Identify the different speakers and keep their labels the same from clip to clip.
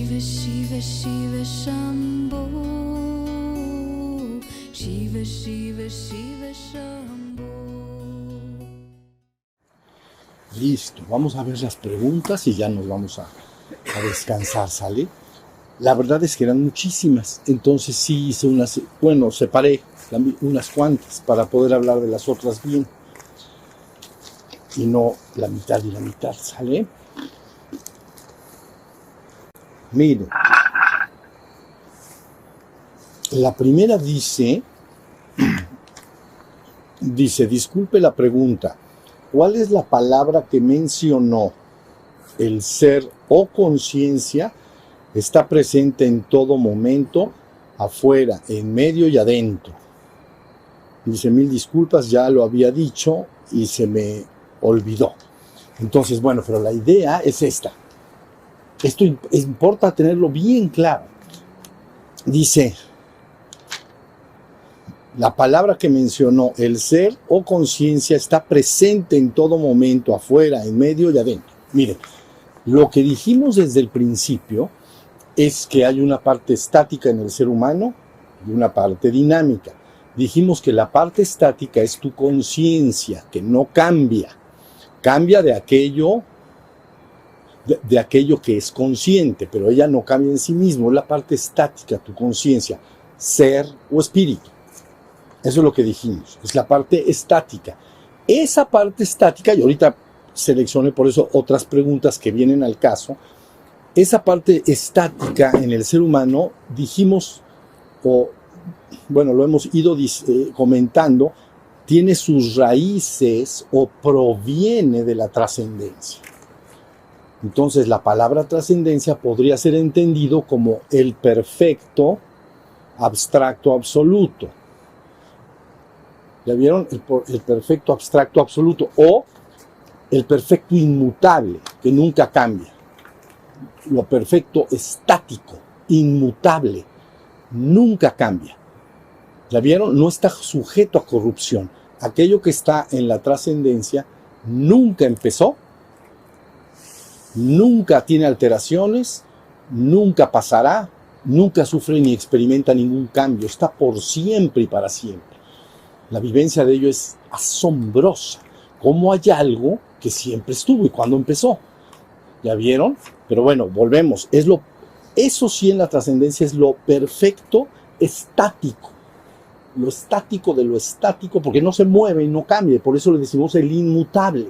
Speaker 1: Shiva Shiva Shiva Shambho, Shiva Shiva Shiva Shambho.
Speaker 2: Listo, vamos a ver las preguntas y ya nos vamos a descansar, ¿sale? La verdad es que eran muchísimas, entonces sí hice separé unas cuantas para poder hablar de las otras bien. Y no la mitad y la mitad, ¿sale? Miren, la primera dice, disculpe la pregunta, ¿cuál es la palabra que mencionó? El ser o conciencia está presente en todo momento, afuera, en medio y adentro. Dice, mil disculpas, ya lo había dicho y se me olvidó. Entonces, bueno, pero la idea es esta. Esto importa tenerlo bien claro. Dice, la palabra que mencionó, el ser o conciencia está presente en todo momento, afuera, en medio y adentro. Miren, lo que dijimos desde el principio es que hay una parte estática en el ser humano y una parte dinámica. Dijimos que la parte estática es tu conciencia, que no cambia. Cambia de aquello que es consciente, pero ella no cambia en sí mismo. Es la parte estática, tu conciencia, ser o espíritu. Eso es lo que dijimos, es la parte estática. Esa parte estática, y ahorita seleccioné por eso otras preguntas que vienen al caso, esa parte estática en el ser humano, dijimos, lo hemos ido comentando, tiene sus raíces o proviene de la trascendencia. Entonces, la palabra trascendencia podría ser entendido como el perfecto abstracto absoluto. ¿Ya vieron? El perfecto abstracto absoluto o el perfecto inmutable, que nunca cambia. Lo perfecto estático, inmutable, nunca cambia. ¿Ya vieron? No está sujeto a corrupción. Aquello que está en la trascendencia nunca empezó, nunca tiene alteraciones, nunca pasará, nunca sufre ni experimenta ningún cambio. Está por siempre y para siempre. La vivencia de ello es asombrosa. Cómo hay algo que siempre estuvo y cuándo empezó. ¿Ya vieron? Pero bueno, volvemos. Eso sí, en la trascendencia es lo perfecto estático. Lo estático de lo estático, porque no se mueve y no cambia. Por eso le decimos el inmutable.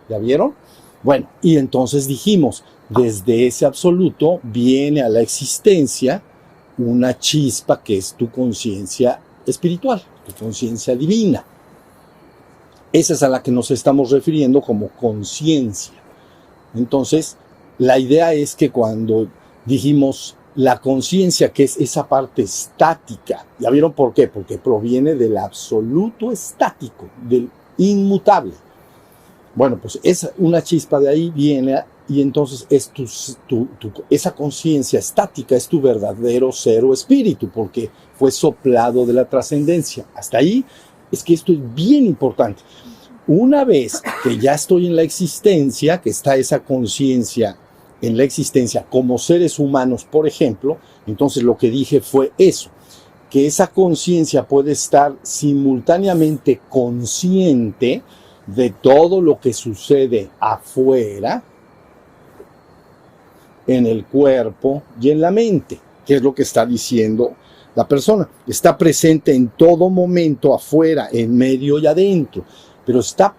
Speaker 2: ¿Ya vieron? Bueno, y entonces dijimos, desde ese absoluto viene a la existencia una chispa que es tu conciencia espiritual, tu conciencia divina. Esa es a la que nos estamos refiriendo como conciencia. Entonces, la idea es que cuando dijimos la conciencia, que es esa parte estática, ¿ya vieron por qué? Porque proviene del absoluto estático, del inmutable. Bueno, pues una chispa de ahí viene y entonces es esa conciencia estática es tu verdadero ser o espíritu, porque fue soplado de la trascendencia. Hasta ahí es que esto es bien importante. Una vez que ya estoy en la existencia, que está esa conciencia en la existencia como seres humanos, por ejemplo, entonces lo que dije fue eso, que esa conciencia puede estar simultáneamente consciente de todo lo que sucede afuera, en el cuerpo y en la mente, que es lo que está diciendo la persona. Está presente en todo momento, afuera, en medio y adentro, pero está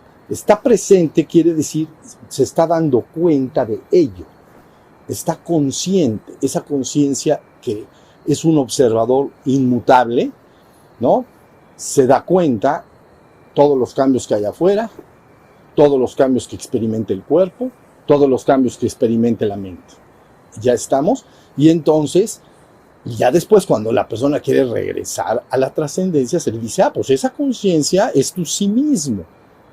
Speaker 2: presente, quiere decir, se está dando cuenta de ello. Está consciente, esa conciencia que es un observador inmutable, ¿no? Se da cuenta todos los cambios que hay afuera, todos los cambios que experimenta el cuerpo, todos los cambios que experimente la mente. Ya estamos, y entonces, ya después cuando la persona quiere regresar a la trascendencia, se le dice, pues esa conciencia es tu sí mismo,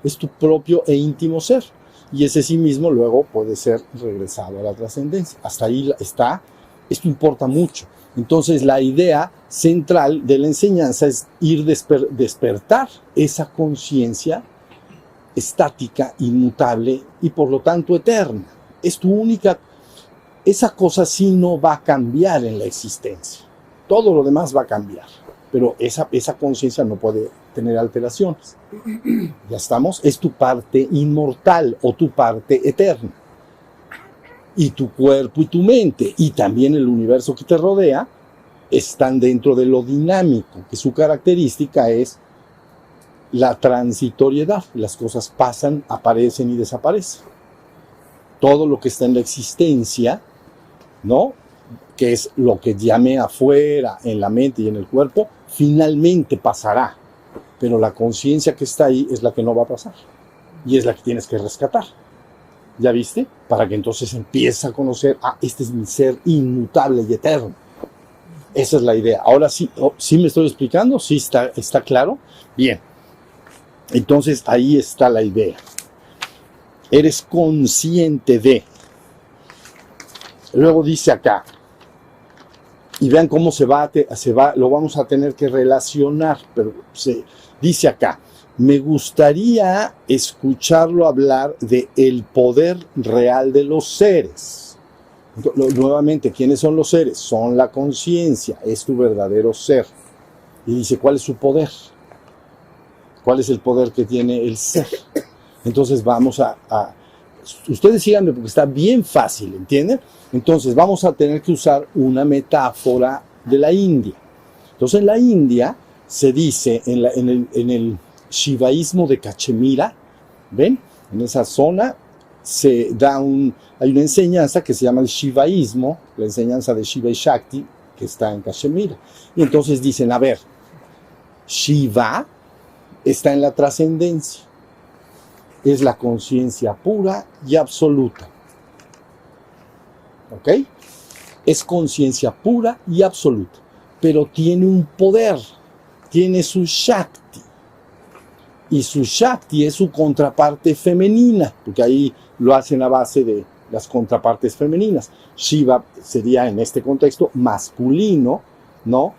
Speaker 2: es tu propio e íntimo ser, y ese sí mismo luego puede ser regresado a la trascendencia. Hasta ahí está, esto importa mucho. Entonces la idea central de la enseñanza es ir despertar esa conciencia estática, inmutable y por lo tanto eterna. Es tu única esa cosa sí no va a cambiar en la existencia. Todo lo demás va a cambiar, pero esa conciencia no puede tener alteraciones. Ya estamos, es tu parte inmortal o tu parte eterna. Y tu cuerpo y tu mente y también el universo que te rodea están dentro de lo dinámico, que su característica es la transitoriedad. Las cosas pasan, aparecen y desaparecen. Todo lo que está en la existencia, ¿no?, que es lo que llamé afuera, en la mente y en el cuerpo, finalmente pasará. Pero la conciencia que está ahí es la que no va a pasar. Y es la que tienes que rescatar. ¿Ya viste? Para que entonces empieces a conocer, este es mi ser inmutable y eterno. Esa es la idea. Ahora sí, ¿sí me estoy explicando? ¿Sí está claro? Bien. Entonces ahí está la idea. Eres consciente de. Luego dice acá, y vean cómo lo vamos a tener que relacionar, pero dice acá, me gustaría escucharlo hablar de el poder real de los seres. Nuevamente, ¿quiénes son los seres? Son la conciencia, es tu verdadero ser. Y dice, ¿cuál es su poder? ¿Cuál es el poder que tiene el ser? Entonces vamos ustedes síganme porque está bien fácil, ¿entienden? Entonces vamos a tener que usar una metáfora de la India. Entonces en la India se dice, en el shivaísmo de Cachemira, ¿ven? En esa zona hay una enseñanza que se llama el shivaísmo, la enseñanza de Shiva y Shakti, que está en Cachemira. Y entonces dicen, a ver, Shiva está en la trascendencia. Es la conciencia pura y absoluta. ¿Ok? Es conciencia pura y absoluta. Pero tiene un poder. Tiene su Shakti. Y su Shakti es su contraparte femenina. Porque ahí lo hacen a base de las contrapartes femeninas. Shiva sería en este contexto masculino, ¿no?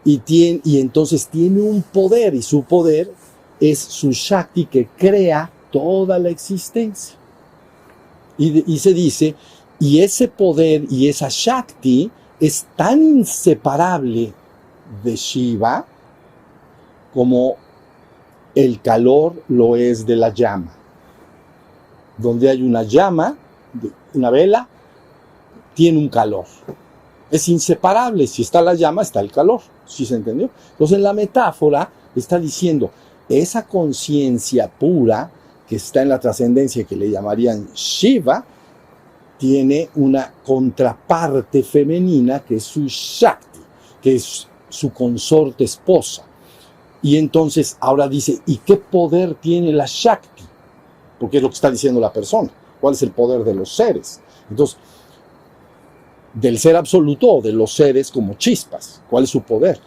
Speaker 2: Y entonces tiene un poder. Y su poder es su Shakti que crea toda la existencia. Y se dice, y ese poder y esa Shakti es tan inseparable de Shiva como el calor lo es de la llama. Donde hay una llama, una vela, tiene un calor. Es inseparable. Si está la llama, está el calor. ¿Sí se entendió? Entonces, en la metáfora está diciendo, esa conciencia pura que está en la trascendencia, que le llamarían Shiva, tiene una contraparte femenina que es su Shakti, que es su consorte esposa. Y entonces ahora dice, ¿y qué poder tiene la Shakti? Porque es lo que está diciendo la persona. ¿Cuál es el poder de los seres? Entonces, del ser absoluto o de los seres como chispas. ¿Cuál es su poder?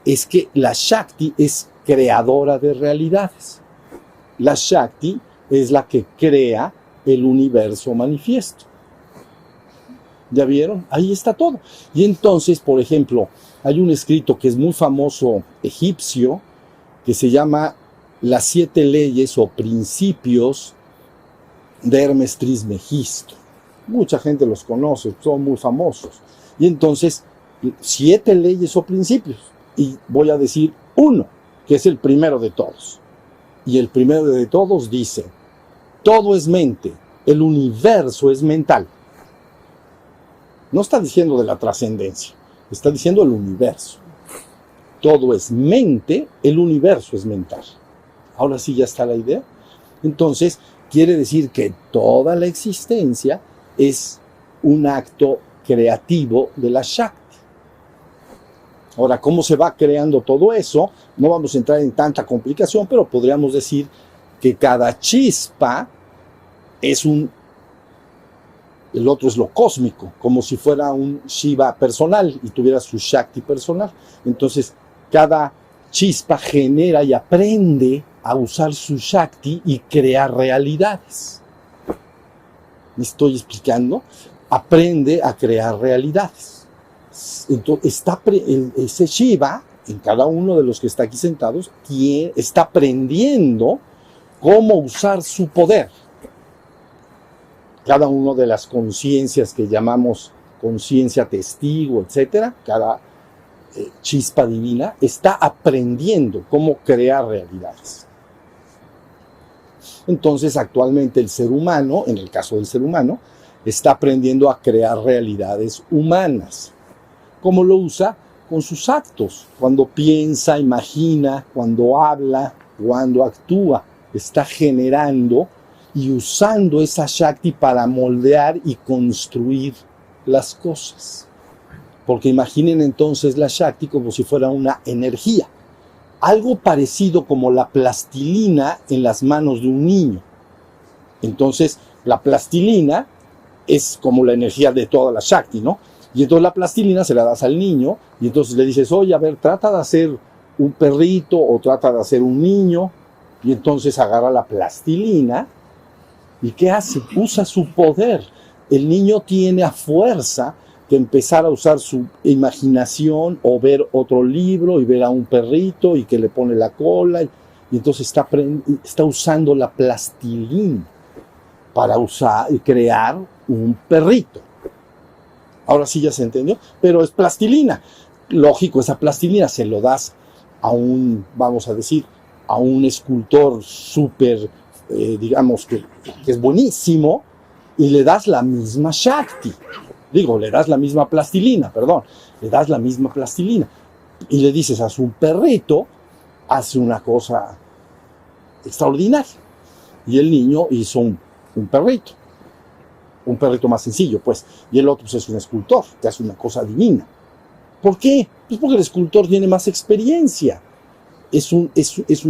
Speaker 2: Es que la Shakti es creadora de realidades. La Shakti es la que crea el universo manifiesto. ¿Ya vieron? Ahí está todo. Y entonces, por ejemplo, hay un escrito que es muy famoso egipcio que se llama Las 7 leyes o principios de Hermes Trismegisto. Mucha gente los conoce, son muy famosos. Y entonces, 7 leyes o principios. Y voy a decir uno, que es el primero de todos. Y el primero de todos dice, todo es mente, el universo es mental. No está diciendo de la trascendencia, está diciendo el universo. Todo es mente, el universo es mental. Ahora sí ya está la idea. Entonces, quiere decir que toda la existencia es un acto creativo de la Shakti. Ahora, ¿cómo se va creando todo eso? No vamos a entrar en tanta complicación, pero podríamos decir que cada chispa es el otro es lo cósmico, como si fuera un Shiva personal y tuviera su Shakti personal. Entonces, cada chispa genera y aprende a usar su Shakti y crear realidades. ¿Me estoy explicando? Aprende a crear realidades. Entonces, ese Shiva, en cada uno de los que está aquí sentados, está aprendiendo cómo usar su poder. cada una de las conciencias que llamamos conciencia testigo, etcétera, cada chispa divina está aprendiendo cómo crear realidades. Entonces, actualmente el ser humano, en el caso del ser humano, está aprendiendo a crear realidades humanas. ¿Cómo lo usa? Con sus actos. Cuando piensa, imagina, cuando habla, cuando actúa, está generando y usando esa Shakti para moldear y construir las cosas. Porque imaginen entonces la Shakti como si fuera una energía. Algo parecido como la plastilina en las manos de un niño. Entonces, la plastilina es como la energía de toda la Shakti, ¿no? Y entonces la plastilina se la das al niño y entonces le dices, oye, a ver, trata de hacer un perrito o trata de hacer un niño. Y entonces agarra la plastilina y ¿qué hace? Usa su poder. El niño tiene a fuerza que empezar a usar su imaginación o ver otro libro y ver a un perrito y que le pone la cola y entonces está usando la plastilina para usar y crear un perrito. Ahora sí ya se entendió, pero es plastilina. Lógico, esa plastilina se lo das a un, vamos a decir, a un escultor súper, digamos que es buenísimo y le das la misma Shakti. Digo, le das la misma plastilina, perdón, le das la misma plastilina y le dices, haz un perrito, hace una cosa extraordinaria. Y el niño hizo un perrito más sencillo, pues, y el otro pues, es un escultor, que hace una cosa divina. ¿Por qué? Pues porque el escultor tiene más experiencia. Es un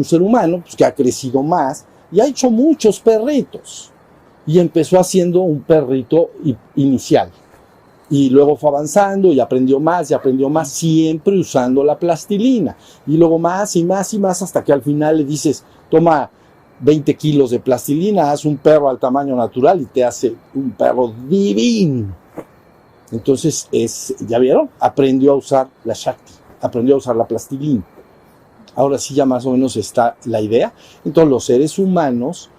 Speaker 2: ser humano pues, que ha crecido más y ha hecho muchos perritos. Y empezó haciendo un perrito inicial. Y luego fue avanzando y aprendió más, siempre usando la plastilina. Y luego más y más y más hasta que al final le dices, toma 20 kilos de plastilina, haz un perro al tamaño natural y te hace un perro divino. Entonces, ¿ya vieron? Aprendió a usar la Shakti, aprendió a usar la plastilina. Ahora sí ya más o menos está la idea. Entonces, los seres humanos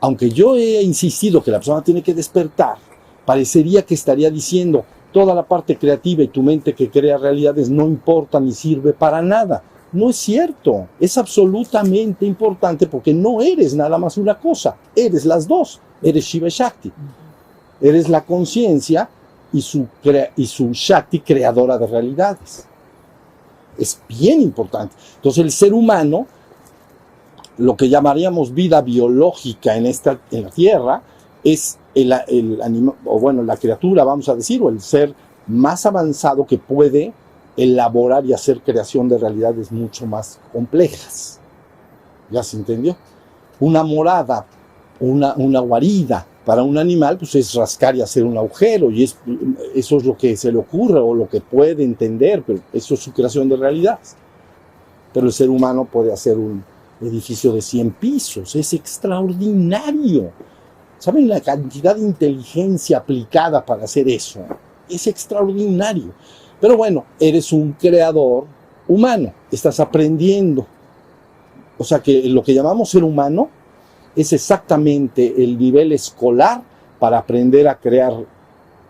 Speaker 2: aunque yo he insistido que la persona tiene que despertar, parecería que estaría diciendo toda la parte creativa y tu mente que crea realidades no importa ni sirve para nada. No es cierto, es absolutamente importante porque no eres nada más una cosa, eres las dos, eres Shiva Shakti. Eres la conciencia y su Shakti creadora de realidades. Es bien importante. Entonces el ser humano, lo que llamaríamos vida biológica en la Tierra, es el animal, o bueno, la criatura, vamos a decir, o el ser más avanzado que puede elaborar y hacer creación de realidades mucho más complejas. ¿Ya se entendió? Una morada, una guarida para un animal, pues es rascar y hacer un agujero, y eso es lo que se le ocurre o lo que puede entender, pero eso es su creación de realidades. Pero el ser humano puede hacer un edificio de 100 pisos, es extraordinario. ¿Saben la cantidad de inteligencia aplicada para hacer eso? Es extraordinario. Pero bueno, eres un creador humano, estás aprendiendo. O sea que lo que llamamos ser humano es exactamente el nivel escolar para aprender a crear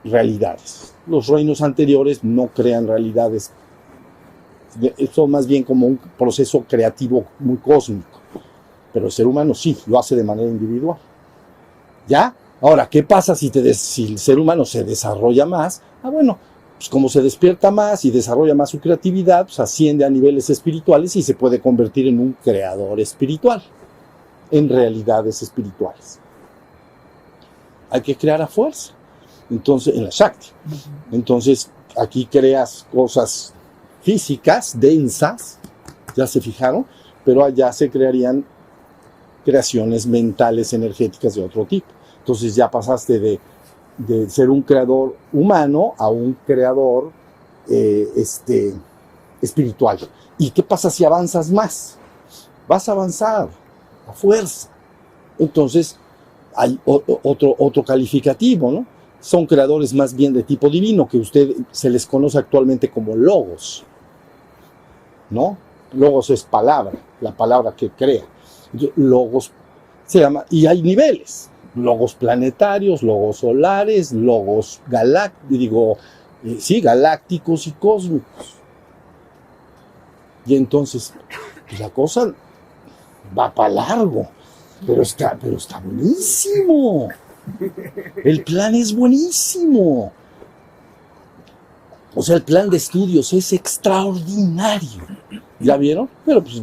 Speaker 2: realidades. Los reinos anteriores no crean realidades. Esto más bien como un proceso creativo muy cósmico. Pero el ser humano sí, lo hace de manera individual. ¿Ya? Ahora, ¿qué pasa si el ser humano se desarrolla más? Bueno, pues como se despierta más y desarrolla más su creatividad, pues asciende a niveles espirituales y se puede convertir en un creador espiritual, en realidades espirituales. Hay que crear a fuerza. Entonces, en la Shakti. Entonces, aquí creas cosas físicas, densas, ya se fijaron, pero allá se crearían creaciones mentales, energéticas de otro tipo. Entonces ya pasaste de ser un creador humano a un creador espiritual. ¿Y qué pasa si avanzas más? Vas a avanzar a fuerza. Entonces hay otro calificativo, ¿no? Son creadores más bien de tipo divino, que se les conoce actualmente como logos, ¿no? Logos es palabra, la palabra que crea. Logos se llama, y hay niveles. logos planetarios, logos solares, logos galácticos y cósmicos. Y entonces, pues la cosa va para largo, pero está buenísimo. El plan es buenísimo. O sea, el plan de estudios es extraordinario. ¿Ya vieron? Pero pues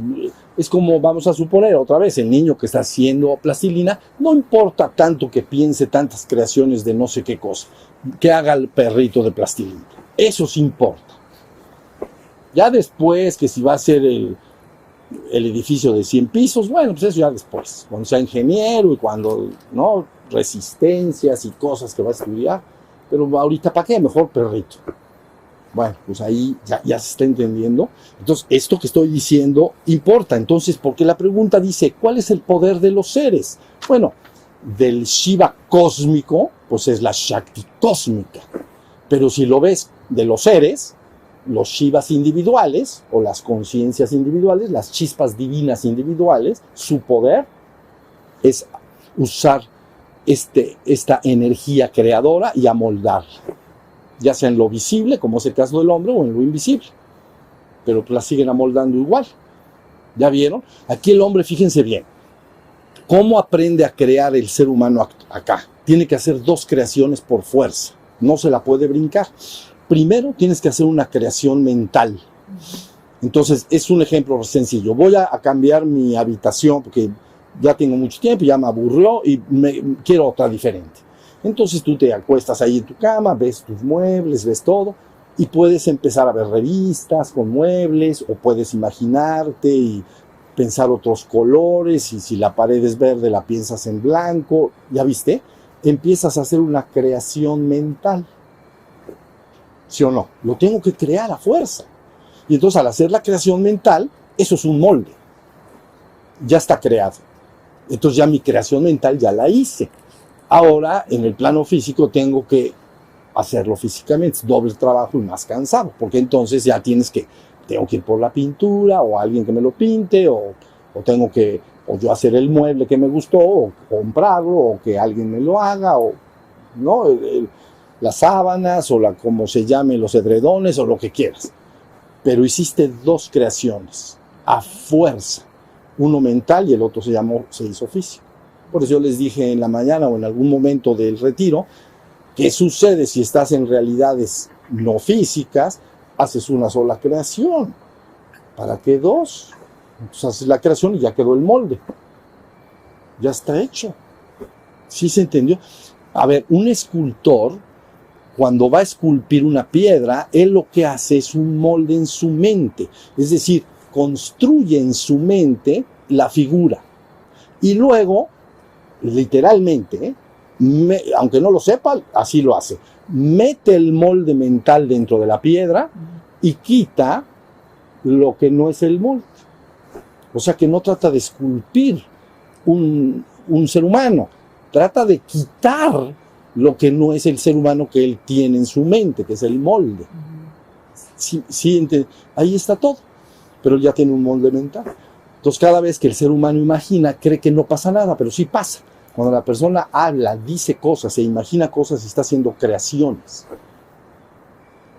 Speaker 2: es como, vamos a suponer otra vez, el niño que está haciendo plastilina, no importa tanto que piense tantas creaciones de no sé qué cosa, que haga el perrito de plastilina. Eso sí importa. Ya después, que si va a ser el edificio de 100 pisos, bueno, pues eso ya después, cuando sea ingeniero y cuando, ¿no? Resistencias y cosas que va a estudiar. Pero ahorita, ¿para qué? Mejor perrito. Bueno, pues ahí ya se está entendiendo. Entonces, esto que estoy diciendo importa. Entonces, porque la pregunta dice, ¿cuál es el poder de los seres? Bueno, del Shiva cósmico, pues es la Shakti cósmica. Pero si lo ves de los seres, los Shivas individuales, o las conciencias individuales, las chispas divinas individuales, su poder es usar esta energía creadora y amoldarla. Ya sea en lo visible, como es el caso del hombre, o en lo invisible. Pero pues la siguen amoldando igual. ¿Ya vieron? Aquí el hombre, fíjense bien, ¿cómo aprende a crear el ser humano acá? Tiene que hacer 2 creaciones por fuerza. No se la puede brincar. Primero, tienes que hacer una creación mental. Entonces, es un ejemplo sencillo. Voy a cambiar mi habitación porque ya tengo mucho tiempo, ya me aburrió y quiero otra diferente. Entonces tú te acuestas ahí en tu cama, ves tus muebles, ves todo, y puedes empezar a ver revistas con muebles, o puedes imaginarte y pensar otros colores, y si la pared es verde la piensas en blanco, ¿ya viste? Empiezas a hacer una creación mental. ¿Sí o no? Lo tengo que crear a fuerza. Y entonces al hacer la creación mental, eso es un molde. Ya está creado. Entonces ya mi creación mental ya la hice. Ahora, en el plano físico, tengo que hacerlo físicamente. Es doble trabajo y más cansado, porque entonces ya tengo que ir por la pintura, o alguien que me lo pinte, o yo hacer el mueble que me gustó, o comprarlo, o que alguien me lo haga, o ¿no? Las sábanas, o como se llame, los edredones, o lo que quieras. Pero hiciste 2 creaciones, a fuerza. Uno mental y el otro se hizo físico. Por eso yo les dije en la mañana o en algún momento del retiro, ¿qué sucede si estás en realidades no físicas? Haces una sola creación. ¿Para qué 2? Entonces haces la creación y ya quedó el molde. Ya está hecho. ¿Sí se entendió? A ver, un escultor, cuando va a esculpir una piedra, él lo que hace es un molde en su mente. Es decir, construye en su mente la figura. Y luego, literalmente, aunque no lo sepa, así lo hace. Mete el molde mental dentro de la piedra y quita lo que no es el molde. O sea que no trata de esculpir un ser humano, trata de quitar lo que no es el ser humano que él tiene en su mente, que es el molde. Sí, ahí está todo, pero él ya tiene un molde mental. Entonces cada vez que el ser humano imagina, cree que no pasa nada, pero sí pasa. Cuando la persona habla, dice cosas, se imagina cosas, está haciendo creaciones.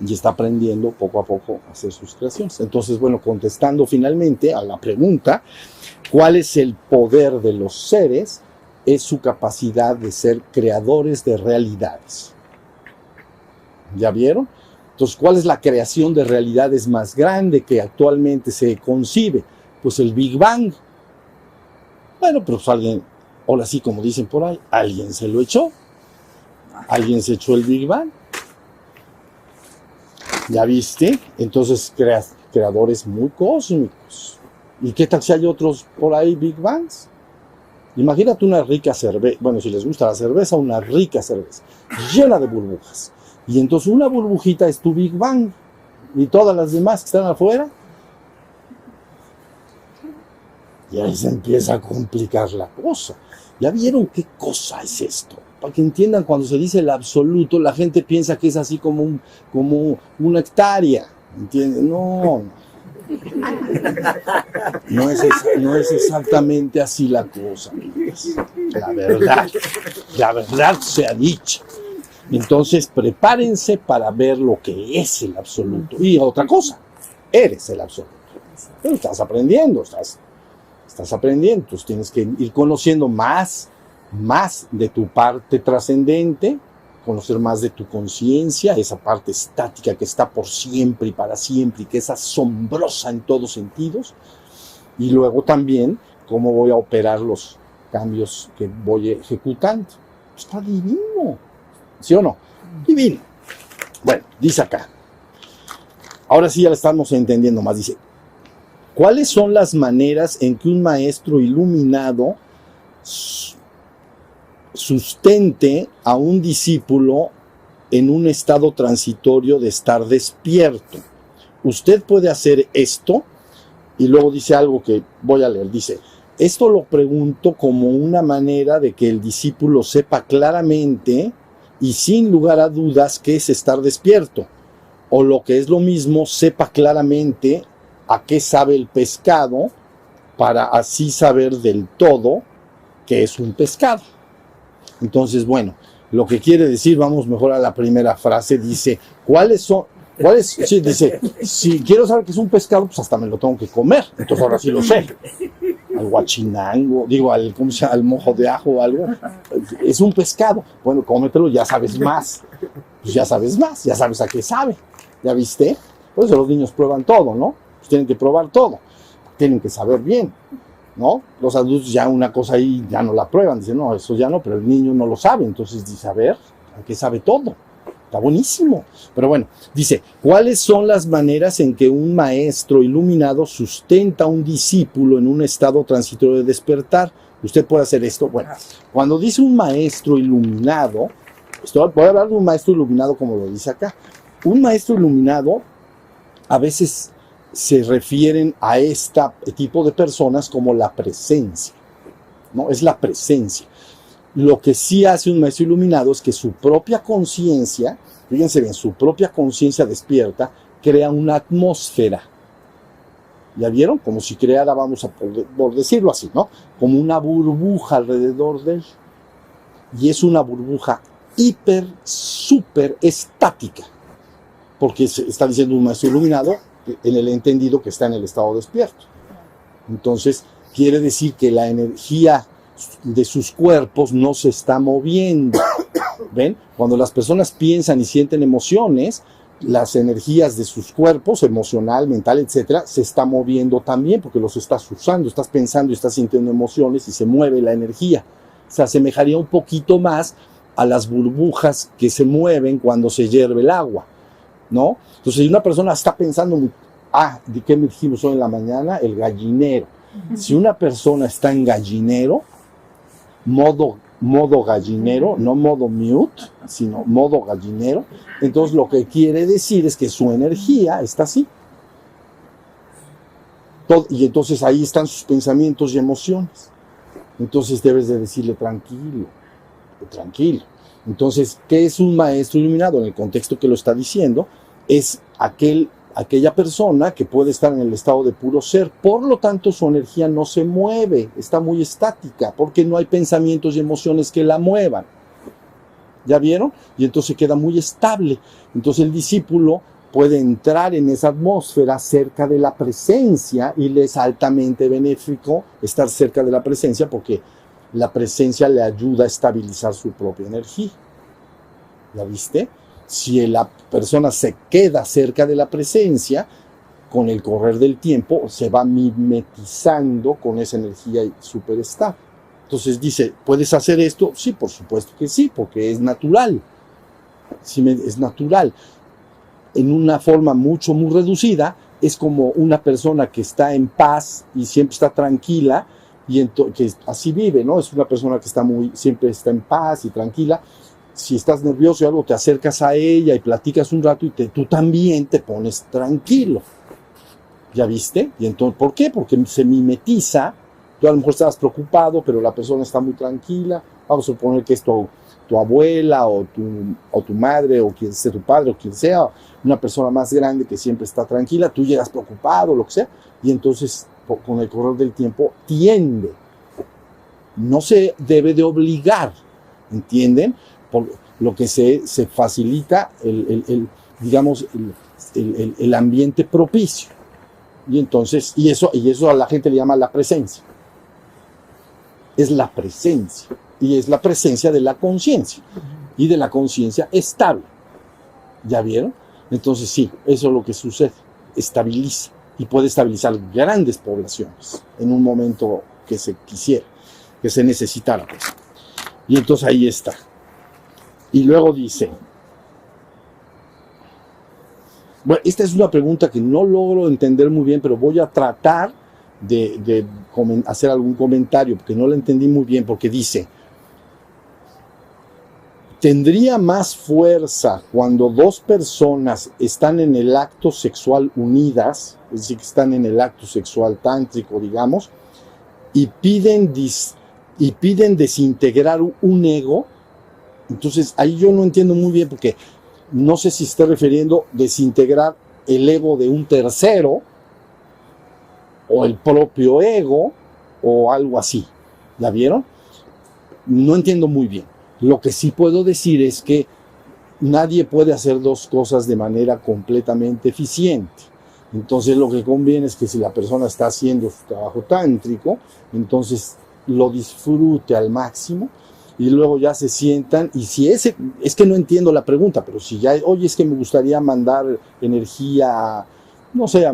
Speaker 2: Y está aprendiendo poco a poco a hacer sus creaciones. Entonces, bueno, contestando finalmente a la pregunta, ¿cuál es el poder de los seres? Es su capacidad de ser creadores de realidades. ¿Ya vieron? Entonces, ¿cuál es la creación de realidades más grande que actualmente se concibe? Pues el Big Bang. Bueno, pero pues alguien, ahora sí, como dicen por ahí, alguien se lo echó. Alguien se echó el Big Bang. ¿Ya viste? Entonces, creadores muy cósmicos. ¿Y qué tal si hay otros por ahí Big Bangs? Imagínate una rica cerveza, bueno, si les gusta la cerveza, una rica cerveza, llena de burbujas. Y entonces una burbujita es tu Big Bang. Y todas las demás que están afuera. Y ahí se empieza a complicar la cosa. ¿Ya vieron qué cosa es esto? Para que entiendan, cuando se dice el absoluto, la gente piensa que es así como una hectárea. ¿Entienden? No. No es exactamente así la cosa. la verdad sea dicha. Entonces, prepárense para ver lo que es el absoluto. Y otra cosa, eres el absoluto. Pero estás aprendiendo, estás aprendiendo. Entonces tienes que ir conociendo más de tu parte trascendente, conocer más de tu conciencia, esa parte estática que está por siempre y para siempre y que es asombrosa en todos sentidos. Y luego también cómo voy a operar los cambios que voy ejecutando. Está divino. ¿Sí o no? Divino. Bueno, dice acá. Ahora sí ya lo estamos entendiendo más. Dice, ¿cuáles son las maneras en que un maestro iluminado sustente a un discípulo en un estado transitorio de estar despierto? Usted puede hacer esto, y luego dice algo que voy a leer. Dice, esto lo pregunto como una manera de que el discípulo sepa claramente y sin lugar a dudas qué es estar despierto, o lo que es lo mismo, sepa claramente a qué sabe el pescado, para así saber del todo qué es un pescado. Entonces, bueno, lo que quiere decir, vamos mejor a la primera frase, dice, sí, dice, si quiero saber qué es un pescado, pues hasta me lo tengo que comer, entonces ahora sí lo sé. Al guachinango, digo, ¿cómo se llama? Al mojo de ajo o algo, es un pescado. Bueno, cómetelo, ya sabes más. Pues ya sabes más, ya sabes a qué sabe. ¿Ya viste? Por eso los niños prueban todo, ¿no? Pues tienen que probar todo. Tienen que saber bien, ¿no? Los adultos ya una cosa ahí ya no la prueban. Dicen, no, eso ya no, pero el niño no lo sabe. Entonces dice, a ver, ¿a qué sabe todo? Está buenísimo. Pero bueno, dice, ¿cuáles son las maneras en que un maestro iluminado sustenta a un discípulo en un estado transitorio de despertar? Usted puede hacer esto. Bueno, cuando dice un maestro iluminado, voy a hablar de un maestro iluminado como lo dice acá. Un maestro iluminado a veces se refieren a este tipo de personas como la presencia, ¿no? Es la presencia. Lo que sí hace un maestro iluminado es que su propia conciencia, fíjense bien, su propia conciencia despierta, crea una atmósfera. ¿Ya vieron? Como si creara, vamos a por decirlo así, ¿no? Como una burbuja alrededor de él. Y es una burbuja súper estática. Porque está diciendo un maestro iluminado en el entendido que está en el estado despierto. Entonces, quiere decir que la energía de sus cuerpos no se está moviendo. ¿Ven? Cuando las personas piensan y sienten emociones, las energías de sus cuerpos, emocional, mental, etcétera, se está moviendo también porque los estás usando, estás pensando y estás sintiendo emociones y se mueve la energía. Se asemejaría un poquito más a las burbujas que se mueven cuando se hierve el agua, ¿no? Entonces, si una persona está pensando, ¿de qué me dijimos hoy en la mañana? El gallinero. Si una persona está en gallinero, modo gallinero, no modo mute, sino modo gallinero, entonces lo que quiere decir es que su energía está así. Y entonces ahí están sus pensamientos y emociones. Entonces debes de decirle tranquilo. Entonces, ¿qué es un maestro iluminado? En el contexto que lo está diciendo, es aquella persona que puede estar en el estado de puro ser, por lo tanto su energía no se mueve, está muy estática, porque no hay pensamientos y emociones que la muevan. ¿Ya vieron? Y entonces queda muy estable. Entonces el discípulo puede entrar en esa atmósfera cerca de la presencia y le es altamente benéfico estar cerca de la presencia porque la presencia le ayuda a estabilizar su propia energía. ¿Ya viste? Si la persona se queda cerca de la presencia, con el correr del tiempo se va mimetizando con esa energía súper estable. Entonces dice, ¿puedes hacer esto? Sí, por supuesto que sí, porque es natural. Sí, es natural. En una forma muy reducida, es como una persona que está en paz y siempre está tranquila, y que así vive, ¿no? Es una persona que siempre está en paz y tranquila. Si estás nervioso y algo, te acercas a ella y platicas un rato y tú también te pones tranquilo. ¿Ya viste? Y entonces, ¿por qué? Porque se mimetiza. Tú a lo mejor estabas preocupado, pero la persona está muy tranquila. Vamos a suponer que es tu abuela o tu madre o quien sea tu padre o quien sea, una persona más grande que siempre está tranquila. Tú llegas preocupado, lo que sea, y entonces con el correr del tiempo tiende no se debe de obligar, ¿entienden? Por lo que se facilita digamos, el ambiente propicio. Y entonces, y eso a la gente le llama la presencia. Es la presencia. Y es la presencia de la conciencia. Y de la conciencia estable. ¿Ya vieron? Entonces sí, eso es lo que sucede. Estabiliza. Y puede estabilizar grandes poblaciones en un momento que se quisiera, que se necesitara, pues. Y entonces ahí está. Y luego dice, bueno, esta es una pregunta que no logro entender muy bien, pero voy a tratar de hacer algún comentario, porque no la entendí muy bien, porque dice, ¿tendría más fuerza cuando dos personas están en el acto sexual unidas, es decir, que están en el acto sexual tántrico, digamos, y piden desintegrar un ego? Entonces, ahí yo no entiendo muy bien, porque no sé si está refiriendo desintegrar el ego de un tercero, o el propio ego, o algo así. ¿La vieron? No entiendo muy bien. Lo que sí puedo decir es que nadie puede hacer dos cosas de manera completamente eficiente. Entonces lo que conviene es que si la persona está haciendo su trabajo tántrico, entonces lo disfrute al máximo y luego ya se sientan. Y si es que no entiendo la pregunta, pero si ya, oye, es que me gustaría mandar energía, no sé,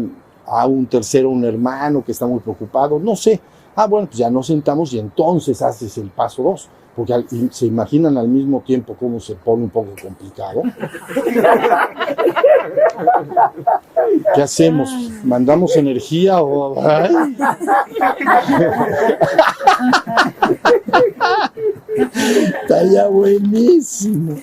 Speaker 2: a un tercero, un hermano que está muy preocupado, no sé. Ah, bueno, pues ya nos sentamos y entonces haces el paso 2. Porque se imaginan al mismo tiempo cómo se pone un poco complicado. ¿Qué hacemos? ¿Mandamos energía o...? ¡Ay! Está ya buenísimo.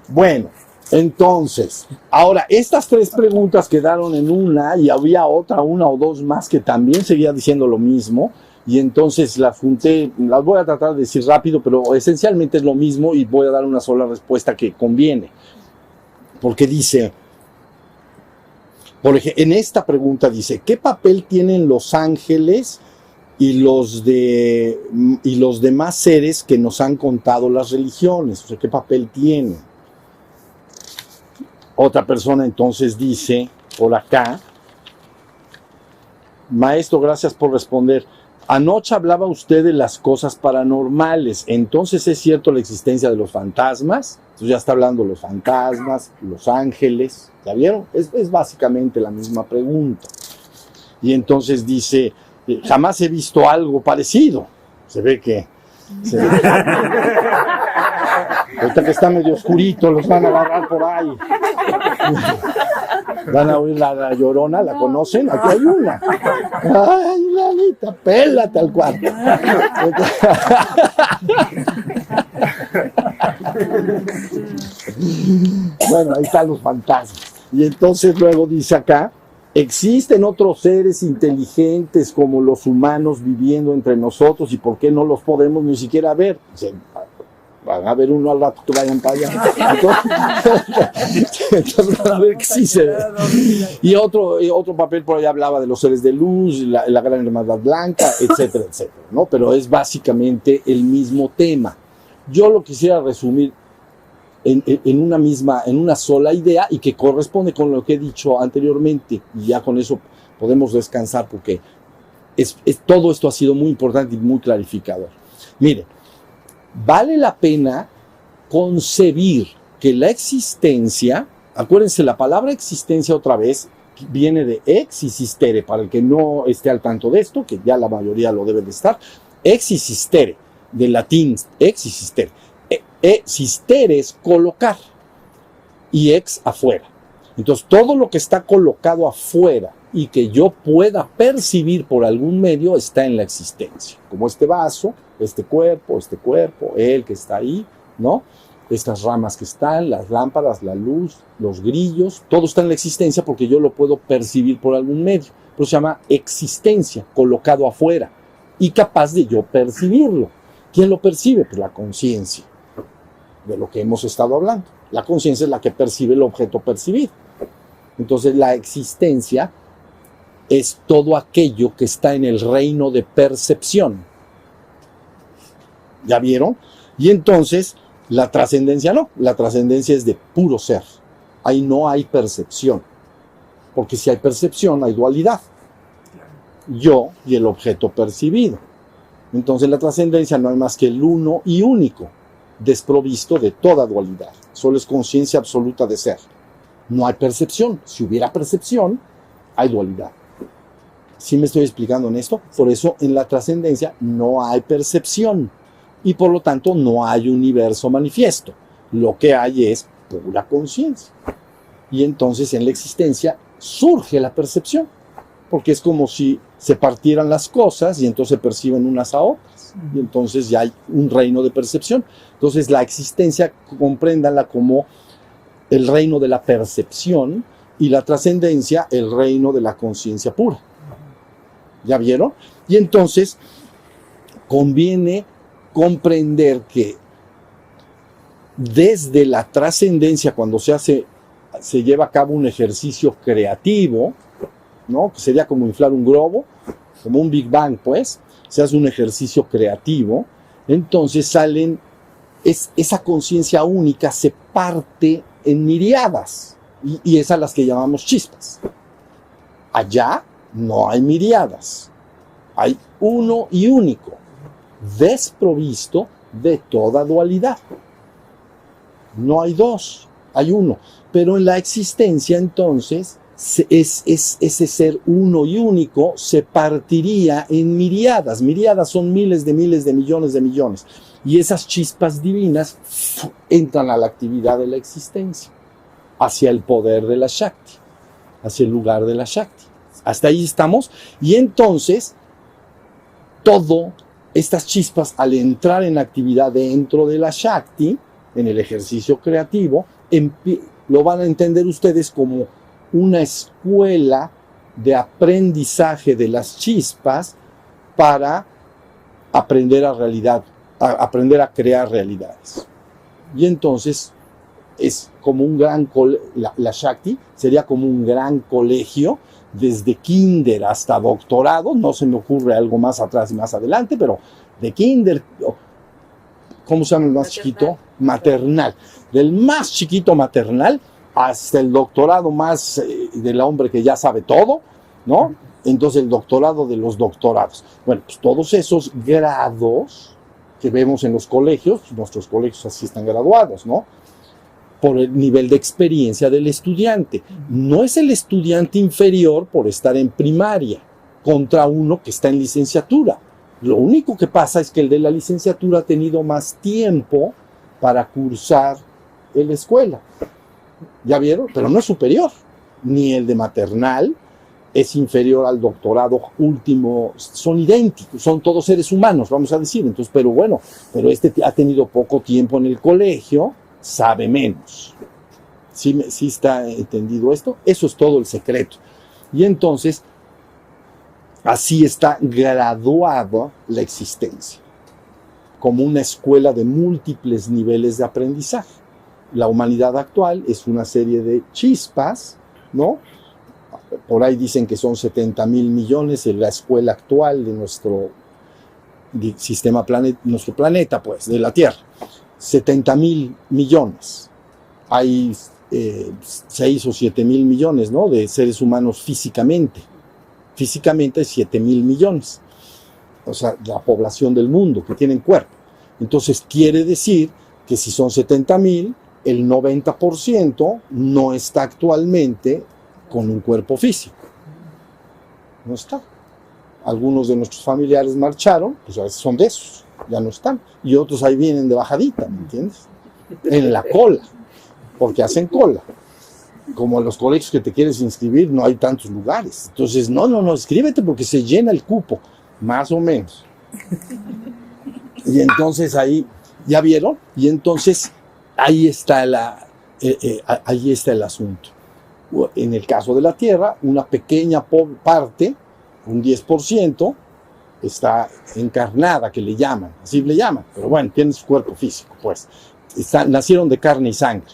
Speaker 2: Bueno, entonces, ahora, estas tres preguntas quedaron en una y había una o dos más que también seguía diciendo lo mismo, y entonces las junté, las voy a tratar de decir rápido, pero esencialmente es lo mismo y voy a dar una sola respuesta que conviene. Porque dice, por ejemplo, en esta pregunta dice, ¿qué papel tienen los ángeles y los demás seres que nos han contado las religiones? O sea, ¿qué papel tienen? Otra persona entonces dice, por acá, maestro, gracias por responder. Anoche hablaba usted de las cosas paranormales. Entonces, ¿es cierto la existencia de los fantasmas? Entonces ya está hablando de los fantasmas, los ángeles. ¿Ya vieron? Es básicamente la misma pregunta. Y entonces dice, jamás he visto algo parecido. Se ve que... Ahorita que está medio oscurito, los van a agarrar por ahí. Van a oír la Llorona, ¿la conocen? Aquí hay una. Ay, Lalita, pélate al cuarto. Bueno, ahí están los fantasmas. Y entonces luego dice acá, ¿existen otros seres inteligentes como los humanos viviendo entre nosotros y por qué no los podemos ni siquiera ver? Van a ver uno al rato que vayan para allá. Entonces van a ver que sí se ve. Y otro papel por ahí hablaba de los seres de luz, la gran hermandad blanca, etcétera, etcétera, ¿no? Pero es básicamente el mismo tema. Yo lo quisiera resumir en una sola idea y que corresponde con lo que he dicho anteriormente. Y ya con eso podemos descansar porque todo esto ha sido muy importante y muy clarificador. Miren, vale la pena concebir que la existencia, acuérdense, la palabra existencia otra vez viene de existere, para el que no esté al tanto de esto, que ya la mayoría lo debe de estar, existere, del latín existere. Existere es colocar y ex afuera. Entonces todo lo que está colocado afuera y que yo pueda percibir por algún medio está en la existencia, como este vaso, este cuerpo, él que está ahí, ¿no? Estas ramas que están, las lámparas, la luz, los grillos, todo está en la existencia porque yo lo puedo percibir por algún medio. Pero se llama existencia, colocado afuera y capaz de yo percibirlo. ¿Quién lo percibe? Pues la conciencia, de lo que hemos estado hablando. La conciencia es la que percibe el objeto percibido. Entonces la existencia es todo aquello que está en el reino de percepción. ¿Ya vieron? Y entonces la trascendencia no. La trascendencia es de puro ser. Ahí no hay percepción. Porque si hay percepción, hay dualidad. Yo y el objeto percibido. Entonces la trascendencia no hay más que el uno y único, desprovisto de toda dualidad. Solo es conciencia absoluta de ser. No hay percepción. Si hubiera percepción, hay dualidad. ¿Sí me estoy explicando en esto? Por eso en la trascendencia no hay percepción y por lo tanto no hay universo manifiesto. Lo que hay es pura conciencia. Y entonces en la existencia surge la percepción, porque es como si se partieran las cosas y entonces se perciben unas a otras. Y entonces ya hay un reino de percepción. Entonces la existencia, compréndanla como el reino de la percepción y la trascendencia, el reino de la conciencia pura. ¿Ya vieron? Y entonces conviene comprender que desde la trascendencia, cuando se lleva a cabo un ejercicio creativo, ¿no? Que sería como inflar un globo, como un Big Bang, pues, se hace un ejercicio creativo, entonces salen, esa conciencia única se parte en miriadas, y es a las que llamamos chispas. Allá no hay miriadas, hay uno y único, desprovisto de toda dualidad. No hay dos, hay uno. Pero en la existencia, entonces, ese ser uno y único se partiría en miriadas. Miriadas son miles de millones de millones. Y esas chispas divinas entran a la actividad de la existencia, hacia el poder de la Shakti, hacia el lugar de la Shakti. Hasta ahí estamos. Y entonces, todas estas chispas, al entrar en actividad dentro de la Shakti, en el ejercicio creativo, lo van a entender ustedes como una escuela de aprendizaje de las chispas para aprender aprender a crear realidades. Y entonces es como un gran la Shakti sería como un gran colegio desde kinder hasta doctorado. No se me ocurre algo más atrás y más adelante, pero de kinder, ¿cómo se llama el más chiquito? Maternal. Del más chiquito maternal hasta el doctorado más del hombre que ya sabe todo, ¿no? Entonces el doctorado de los doctorados. Bueno, pues todos esos grados que vemos en los colegios, nuestros colegios así están graduados, ¿no? Por el nivel de experiencia del estudiante. No es el estudiante inferior por estar en primaria contra uno que está en licenciatura. Lo único que pasa es que el de la licenciatura ha tenido más tiempo para cursar en la escuela. ¿Ya vieron? Pero no es superior. Ni el de maternal es inferior al doctorado último. Son idénticos, son todos seres humanos, vamos a decir. Entonces, pero este ha tenido poco tiempo en el colegio, sabe menos. ¿Sí está entendido esto? Eso es todo el secreto. Y entonces, así está graduada la existencia, como una escuela de múltiples niveles de aprendizaje. La humanidad actual es una serie de chispas, ¿no? Por ahí dicen que son 70,000 millones en la escuela actual de nuestro sistema nuestro planeta, pues, de la Tierra. 70,000 millones. Hay 6 o 7,000 millones, ¿no? De seres humanos físicamente. Físicamente hay 7,000 millones. O sea, la población del mundo que tienen cuerpo. Entonces quiere decir que si son 70,000, el 90% no está actualmente con un cuerpo físico. No está. Algunos de nuestros familiares marcharon, pues a veces son de esos, ya no están. Y otros ahí vienen de bajadita, ¿me entiendes? En la cola, porque hacen cola. Como en los colegios que te quieres inscribir, no hay tantos lugares. Entonces, no, inscríbete porque se llena el cupo, más o menos. Y entonces ahí, ¿ya vieron? Y entonces ahí está el asunto. En el caso de la Tierra, una pequeña parte, un 10%, está encarnada, que le llaman, así le llaman, pero bueno, tiene su cuerpo físico, pues. Nacieron de carne y sangre,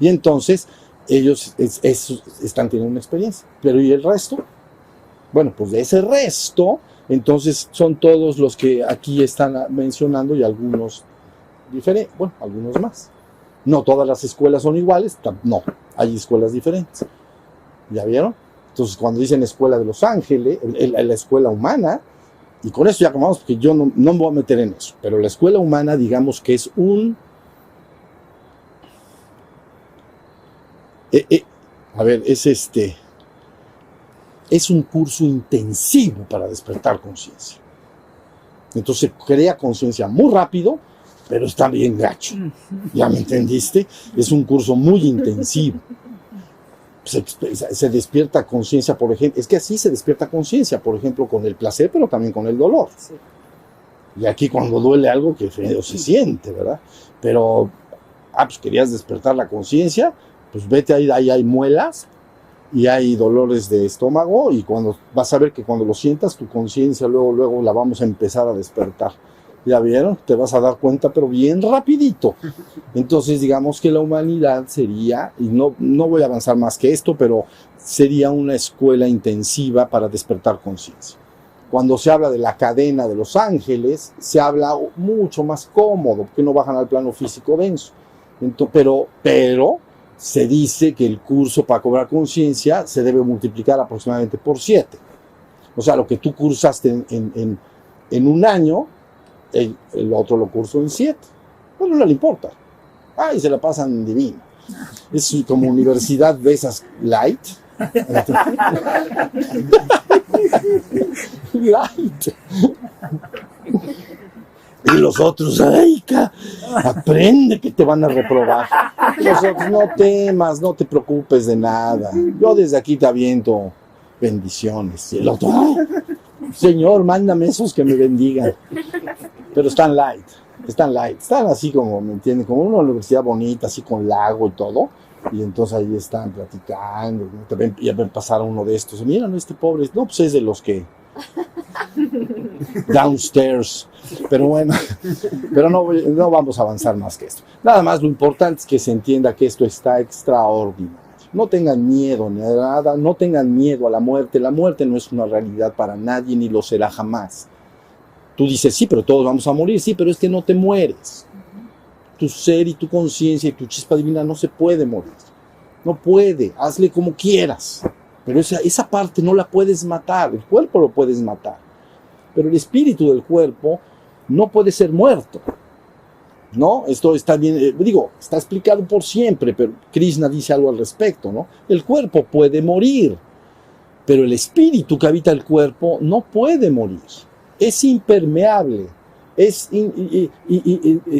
Speaker 2: Y entonces ellos están teniendo una experiencia. Pero ¿y el resto? Bueno, pues de ese resto, entonces son todos los que aquí están mencionando y algunos diferentes, bueno, algunos más. No todas las escuelas son iguales, no, hay escuelas diferentes. ¿Ya vieron? Entonces, cuando dicen escuela de Los Ángeles, la escuela humana, y con esto ya acabamos porque yo no me voy a meter en eso, pero la escuela humana, digamos que es es un curso intensivo para despertar conciencia. Entonces crea conciencia muy rápido, pero está bien gacho. ¿Ya me entendiste? Es un curso muy intensivo. Se despierta conciencia, por ejemplo. Es que así se despierta conciencia, por ejemplo, con el placer, pero también con el dolor. Sí. Y aquí cuando duele algo, que feo se siente, ¿verdad? Pero, pues querías despertar la conciencia, pues vete ahí hay muelas y hay dolores de estómago, y cuando vas a ver que cuando lo sientas, tu conciencia luego la vamos a empezar a despertar. ¿Ya vieron? Te vas a dar cuenta, pero bien rapidito. Entonces, digamos que la humanidad sería, y no voy a avanzar más que esto, pero sería una escuela intensiva para despertar conciencia. Cuando se habla de la cadena de los ángeles, se habla mucho más cómodo, porque no bajan al plano físico denso. Pero se dice que el curso para cobrar conciencia se debe multiplicar aproximadamente por 7. O sea, lo que tú cursaste en un año, el otro lo cursó en 7. Bueno, no le importa. Ay, se la pasan divino. Es como universidad de esas light. Light. Y los otros, aprende que te van a reprobar. Los otros, no temas, no te preocupes de nada. Yo desde aquí te aviento bendiciones. Y el otro, Señor, mándame esos que me bendigan. Pero están light, están así como, ¿me entienden? Como una universidad bonita, así con lago y todo. Y entonces ahí están platicando, y a ver pasar uno de estos. Mira, este pobre, no, pues es de los que downstairs. Pero bueno, pero no vamos a avanzar más que esto. Nada más lo importante es que se entienda que esto está extraordinario. No tengan miedo ni a nada, no tengan miedo a la muerte. La muerte no es una realidad para nadie, ni lo será jamás. Tú dices, sí, pero todos vamos a morir. Sí, pero es que no te mueres. Tu ser y tu conciencia y tu chispa divina no se puede morir. No puede. Hazle como quieras. Pero esa parte no la puedes matar. El cuerpo lo puedes matar. Pero el espíritu del cuerpo no puede ser muerto. ¿No? Esto está bien, está explicado por siempre, pero Krishna dice algo al respecto, ¿no? El cuerpo puede morir, pero el espíritu que habita el cuerpo no puede morir. Es impermeable, es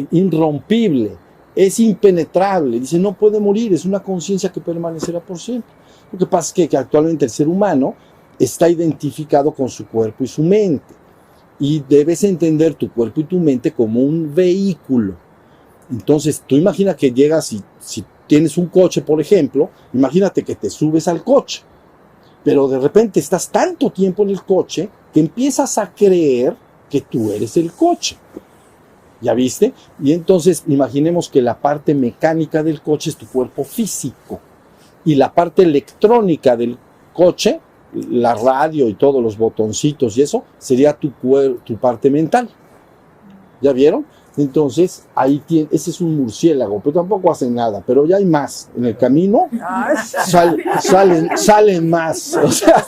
Speaker 2: irrompible, es impenetrable. Dice, no puede morir, es una conciencia que permanecerá por siempre. Lo que pasa es que actualmente el ser humano está identificado con su cuerpo y su mente. Y debes entender tu cuerpo y tu mente como un vehículo. Entonces, tú imagina que llegas y si tienes un coche, por ejemplo, imagínate que te subes al coche. Pero de repente estás tanto tiempo en el coche que empiezas a creer que tú eres el coche. ¿Ya viste? Y entonces imaginemos que la parte mecánica del coche es tu cuerpo físico. Y la parte electrónica del coche, la radio y todos los botoncitos y eso, sería tu parte mental. ¿Ya vieron? Entonces, ahí ese es un murciélago, pero tampoco hace nada, pero ya hay más. En el camino salen más. O sea,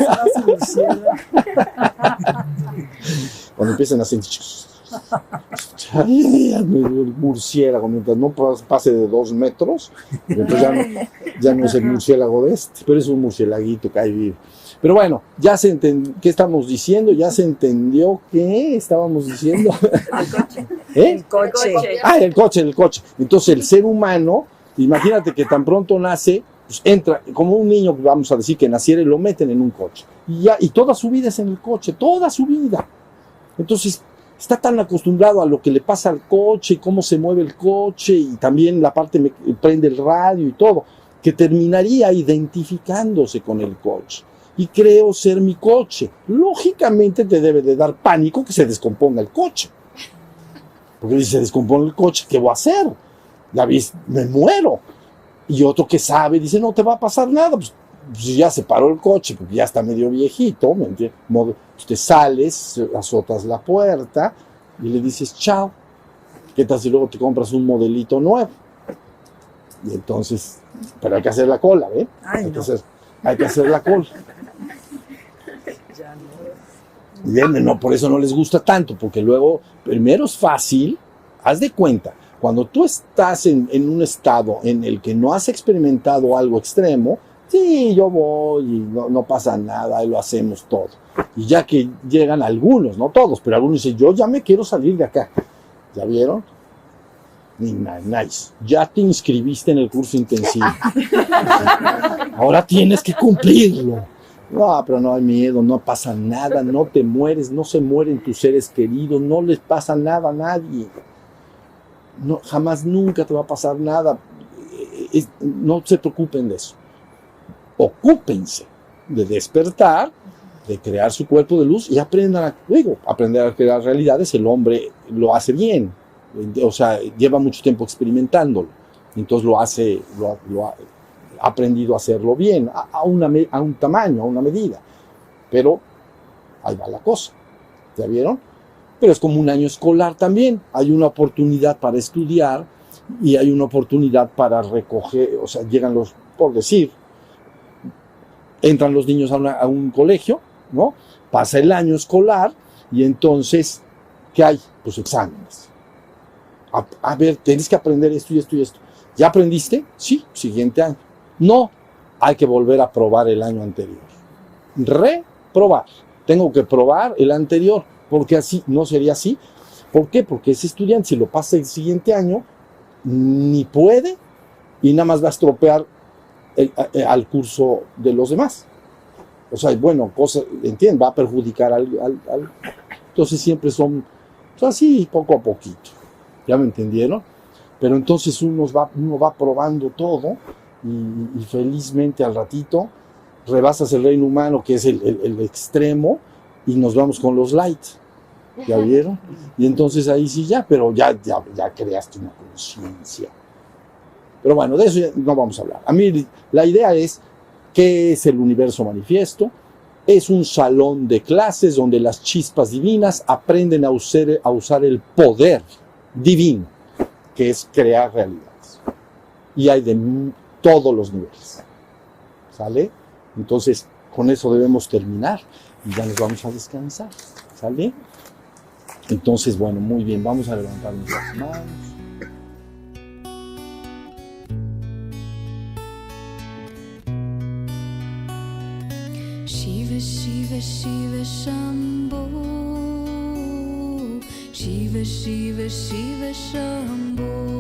Speaker 2: cuando empiezan a sentir el murciélago, mientras no pase de 2 metros, entonces ya no es el murciélago de este, pero es un murciélaguito que ahí vive. Pero bueno, ya se entendió. ¿Qué estamos diciendo? Ya se entendió qué estábamos diciendo.
Speaker 3: El coche.
Speaker 2: El coche. El coche. Entonces el ser humano, imagínate que tan pronto nace, pues entra, como un niño, vamos a decir que naciera y lo meten en un coche. Y toda su vida es en el coche, toda su vida. Entonces está tan acostumbrado a lo que le pasa al coche, y cómo se mueve el coche, y también la parte prende el radio y todo, que terminaría identificándose con el coche. Y creo ser mi coche. Lógicamente te debe de dar pánico que se descomponga el coche. Porque si se descompone el coche, ¿qué voy a hacer? Ya ves, me muero. Y otro que sabe dice, no te va a pasar nada, pues ya se paró el coche, porque ya está medio viejito, ¿me entiendes? Te sales, azotas la puerta y le dices, chao. ¿Qué tal si luego te compras un modelito nuevo? Y entonces, pero hay que hacer la cola, ¿eh?
Speaker 3: Ay, no.
Speaker 2: Hay que hacer la cola.
Speaker 3: Ya no.
Speaker 2: Bien, no, por eso no les gusta tanto, porque luego, primero es fácil, haz de cuenta, cuando tú estás en un estado en el que no has experimentado algo extremo, sí, yo voy y no pasa nada y lo hacemos todo. Y ya que llegan algunos, no todos, pero algunos dicen, yo ya me quiero salir de acá. ¿Ya vieron? Nice. Ya te inscribiste en el curso intensivo. Ahora tienes que cumplirlo. No, pero no hay miedo, no pasa nada, no te mueres, no se mueren tus seres queridos, no les pasa nada a nadie. No, jamás, nunca te va a pasar nada. No se preocupen de eso. Ocúpense de despertar, de crear su cuerpo de luz y aprendan aprender a crear realidades. El hombre lo hace bien, o sea, lleva mucho tiempo experimentándolo, entonces lo ha aprendido a hacerlo bien, a un tamaño, a una medida, pero ahí va la cosa, ¿ya vieron? Pero es como un año escolar también, hay una oportunidad para estudiar y hay una oportunidad para recoger, o sea, llegan los, por decir, entran los niños a un colegio, ¿no? Pasa el año escolar y entonces, ¿qué hay? Pues exámenes. A ver, tienes que aprender esto y esto y esto. ¿Ya aprendiste? Sí, siguiente año. No, hay que volver a probar el año anterior. Reprobar. Tengo que probar el anterior, porque así no sería así. ¿Por qué? Porque ese estudiante, si lo pasa el siguiente año, ni puede y nada más va a estropear al curso de los demás. O sea, bueno, ¿entienden? Va a perjudicar al. Entonces siempre son así, poco a poquito. ¿Ya me entendieron? Pero entonces uno va probando todo y felizmente al ratito rebasas el reino humano, que es el extremo, y nos vamos con los light. ¿Ya vieron? Y entonces ahí sí pero ya creaste una conciencia. Pero bueno, de eso ya no vamos a hablar. A mí la idea es, ¿qué es el universo manifiesto? Es un salón de clases donde las chispas divinas aprenden a usar el poder divino, que es crear realidades. Y hay de todos los niveles. ¿Sale? Entonces, con eso debemos terminar y ya nos vamos a descansar. ¿Sale? Entonces, bueno, muy bien, vamos a levantarnos las manos.
Speaker 1: Shiva, Shiva, Shiva, Shambho. Shiva, Shiva, Shiva, Shambho.